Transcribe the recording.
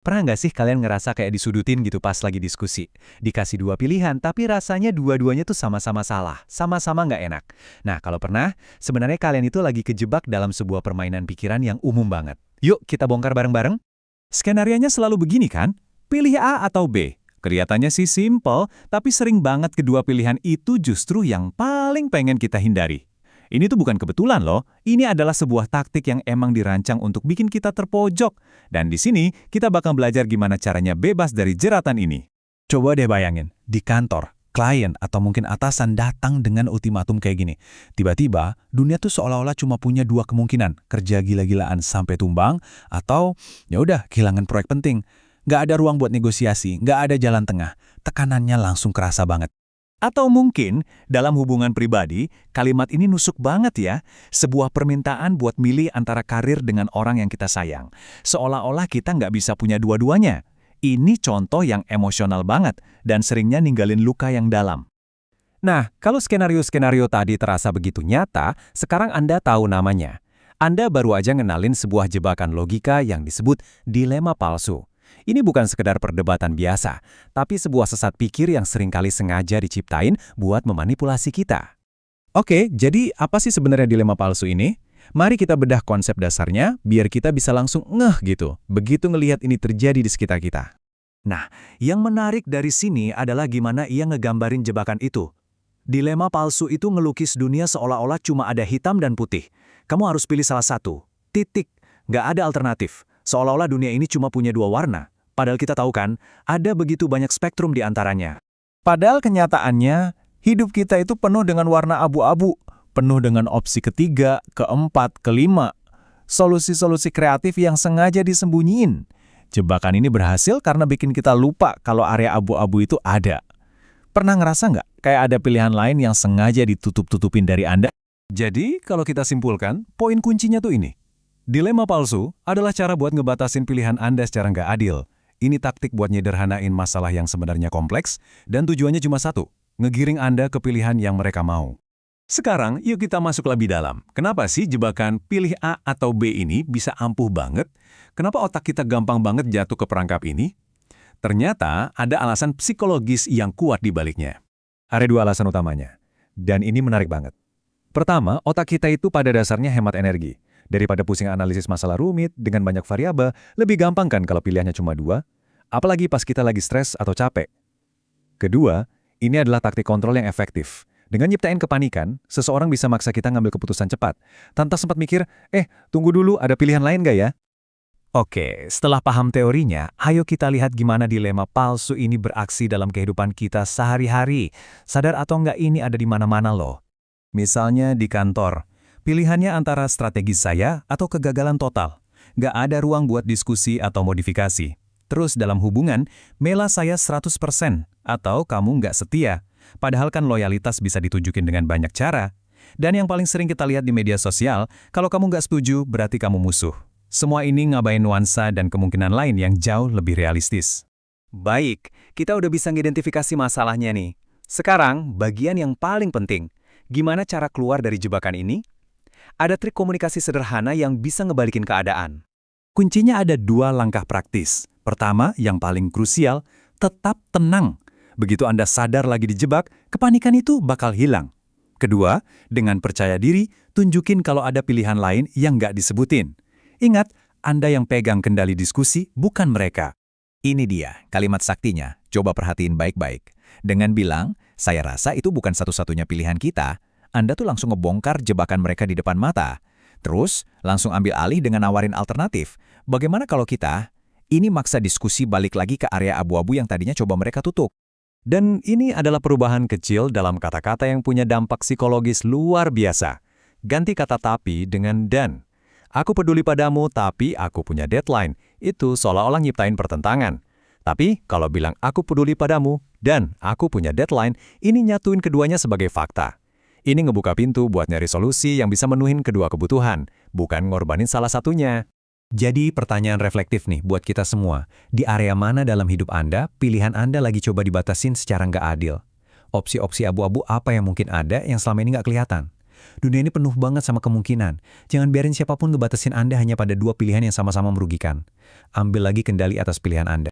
Pernah nggak sih kalian ngerasa kayak disudutin gitu pas lagi diskusi? Dikasih dua pilihan, tapi rasanya dua-duanya tuh sama-sama salah, sama-sama nggak enak. Nah, kalau pernah, sebenarnya kalian itu lagi kejebak dalam sebuah permainan pikiran yang umum banget. Yuk, kita bongkar bareng-bareng. Skenarionya selalu begini kan? Pilih A atau B. Kelihatannya sih simple, tapi sering banget kedua pilihan itu justru yang paling pengen kita hindari. Ini tuh bukan kebetulan loh, ini adalah sebuah taktik yang emang dirancang untuk bikin kita terpojok. Dan di sini, kita bakal belajar gimana caranya bebas dari jeratan ini. Coba deh bayangin, di kantor, klien atau mungkin atasan datang dengan ultimatum kayak gini. Tiba-tiba, dunia tuh seolah-olah cuma punya dua kemungkinan, kerja gila-gilaan sampai tumbang, atau ya udah kehilangan proyek penting. Nggak ada ruang buat negosiasi, nggak ada jalan tengah. Tekanannya langsung kerasa banget. Atau mungkin, dalam hubungan pribadi, kalimat ini nusuk banget ya. Sebuah permintaan buat milih antara karir dengan orang yang kita sayang. Seolah-olah kita nggak bisa punya dua-duanya. Ini contoh yang emosional banget, dan seringnya ninggalin luka yang dalam. Nah, kalau skenario-skenario tadi terasa begitu nyata, sekarang Anda tahu namanya. Anda baru aja ngenalin sebuah jebakan logika yang disebut dilema palsu. Ini bukan sekedar perdebatan biasa, tapi sebuah sesat pikir yang seringkali sengaja diciptain buat memanipulasi kita. Oke, jadi apa sih sebenarnya dilema palsu ini? Mari kita bedah konsep dasarnya, biar kita bisa langsung ngeh gitu, begitu ngelihat ini terjadi di sekitar kita. Nah, yang menarik dari sini adalah gimana ia ngegambarin jebakan itu. Dilema palsu itu ngelukis dunia seolah-olah cuma ada hitam dan putih. Kamu harus pilih salah satu. Titik. Nggak ada alternatif. Seolah-olah dunia ini cuma punya dua warna. Padahal kita tahu kan, ada begitu banyak spektrum di antaranya. Padahal kenyataannya, hidup kita itu penuh dengan warna abu-abu. Penuh dengan opsi ketiga, keempat, kelima. Solusi-solusi kreatif yang sengaja disembunyiin. Jebakan ini berhasil karena bikin kita lupa kalau area abu-abu itu ada. Pernah ngerasa nggak kayak ada pilihan lain yang sengaja ditutup-tutupin dari Anda? Jadi, kalau kita simpulkan, poin kuncinya tuh ini. Dilema palsu adalah cara buat ngebatasin pilihan Anda secara nggak adil. Ini taktik buat nyederhanain masalah yang sebenarnya kompleks, dan tujuannya cuma satu, ngegiring Anda ke pilihan yang mereka mau. Sekarang, yuk kita masuk lebih dalam. Kenapa sih jebakan pilih A atau B ini bisa ampuh banget? Kenapa otak kita gampang banget jatuh ke perangkap ini? Ternyata ada alasan psikologis yang kuat di baliknya. Ada dua alasan utamanya, dan ini menarik banget. Pertama, otak kita itu pada dasarnya hemat energi. Daripada pusing analisis masalah rumit dengan banyak variabel, lebih gampang kan kalau pilihannya cuma dua? Apalagi pas kita lagi stres atau capek. Kedua, ini adalah taktik kontrol yang efektif. Dengan nyiptain kepanikan, seseorang bisa maksa kita ngambil keputusan cepat. Tanpa sempat mikir, tunggu dulu ada pilihan lain nggak ya? Oke, setelah paham teorinya, ayo kita lihat gimana dilema palsu ini beraksi dalam kehidupan kita sehari-hari. Sadar atau nggak ini ada di mana-mana loh. Misalnya di kantor. Pilihannya antara strategi saya atau kegagalan total. Nggak ada ruang buat diskusi atau modifikasi. Terus dalam hubungan, mela saya 100% atau kamu nggak setia. Padahal kan loyalitas bisa ditunjukin dengan banyak cara. Dan yang paling sering kita lihat di media sosial, kalau kamu nggak setuju berarti kamu musuh. Semua ini ngabain nuansa dan kemungkinan lain yang jauh lebih realistis. Baik, kita udah bisa ngidentifikasi masalahnya nih. Sekarang, bagian yang paling penting. Gimana cara keluar dari jebakan ini? Ada trik komunikasi sederhana yang bisa ngebalikin keadaan. Kuncinya ada dua langkah praktis. Pertama, yang paling krusial, tetap tenang. Begitu Anda sadar lagi dijebak, kepanikan itu bakal hilang. Kedua, dengan percaya diri, tunjukin kalau ada pilihan lain yang nggak disebutin. Ingat, Anda yang pegang kendali diskusi, bukan mereka. Ini dia, kalimat saktinya. Coba perhatiin baik-baik. Dengan bilang, saya rasa itu bukan satu-satunya pilihan kita, Anda tuh langsung ngebongkar jebakan mereka di depan mata. Terus, langsung ambil alih dengan nawarin alternatif. Bagaimana kalau kita, ini maksa diskusi balik lagi ke area abu-abu yang tadinya coba mereka tutup. Dan ini adalah perubahan kecil dalam kata-kata yang punya dampak psikologis luar biasa. Ganti kata tapi dengan dan. Aku peduli padamu tapi aku punya deadline. Itu seolah-olah nyiptain pertentangan. Tapi kalau bilang aku peduli padamu dan aku punya deadline, ini nyatuin keduanya sebagai fakta. Ini ngebuka pintu buat nyari solusi yang bisa menuhin kedua kebutuhan, bukan ngorbanin salah satunya. Jadi pertanyaan reflektif nih buat kita semua. Di area mana dalam hidup Anda, pilihan Anda lagi coba dibatasin secara nggak adil? Opsi-opsi abu-abu apa yang mungkin ada yang selama ini nggak kelihatan? Dunia ini penuh banget sama kemungkinan. Jangan biarin siapapun ngebatasin Anda hanya pada dua pilihan yang sama-sama merugikan. Ambil lagi kendali atas pilihan Anda.